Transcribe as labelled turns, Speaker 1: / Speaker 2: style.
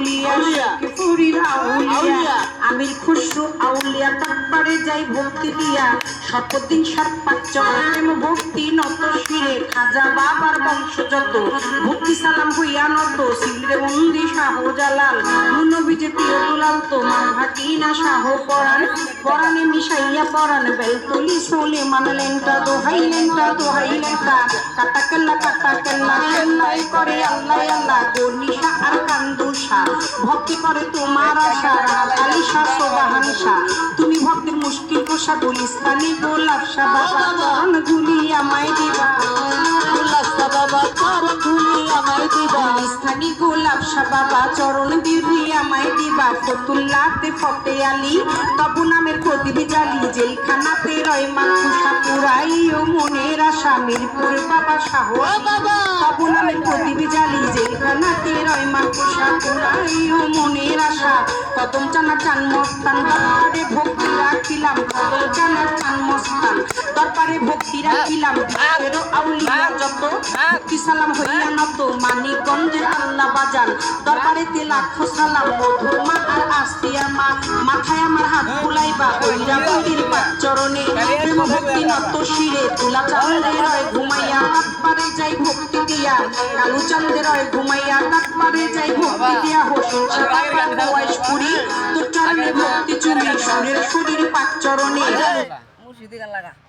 Speaker 1: আউলিয়া ফরিদ আউলিয়া আমির খুশরু আউলিয়া তারপরে যাই ভক্তি দিয়া শতদিন সাত পাঁচ প্রেম ভক্তি নত শিরে খাজা বাবার বংশ যত ভক্তি সালাম হইয়া নত সিলরে বন্দি শাহ জালাল নবীজে প্রিয় দুলাল তোমার হাকিনা শাহ পরাণ পরাণে মিশাইয়া পরাণ বেলতলি সোলে মানলেনটা দোহাইলেনটা কাটা কেল্লা কেল্লাই করে আল্লাহ আল্লাহ গনিশা আর কান্দুষা ভক্তি করে তোমার আশা আলিশা সোবাহান শাহ তুমি ভক্তের মুশকিল কোষা গুলিস্তানি গোলাপ শাহ বাবা চরণ ধুলি আমায় দিবা বাবা চরণ ধুলি আমায় দিবা গুলিস্তানি গোলাপ শাহ বাবা চরণ ধুলি আমায় দিবা ফতুল্লাতে ফতে আলী তবু নামের প্রদীপ জালি জেলখানাতে রয় মাকুষা পুরাইও মনের আশা মিরপুর বাবা শাহ বাবা তবু নামের প্রদীপ জালি জেলখানাতে রয় মাকুষা পুরাইও মনের আশা কদম চানা চান মস্তান দরবারে ভক্তি রাখিলাম কদম চানা চান মস্তান দরবারে ভক্তি রাখিলাম বিশ্বেরও আউলিয়া যত ভক্তি সালাম হইয়া নত মানিকগঞ্জের আল্লাহ বাজান দরবারেতে লাখো সালাম মধুর মা আর আসিয়া মা মাথায় আমার হাত বুলাইবা ওইরা মন্দির পাক চরণে প্রেম ভক্তি নত শিরে তুলা চাঁদে রয় ঘুমাইয়া তারপরে যাই ভক্তি দিয়া কালু চাঁদে রয় ঘুমাইয়া তারপরে যাই ভক্তি দিয়া হোসেন সাহেবের বয়সপুরি তোর চরণে ভক্তি চুরি সুরের শরীর পাক চরণে মুর্শিদি গান লাগা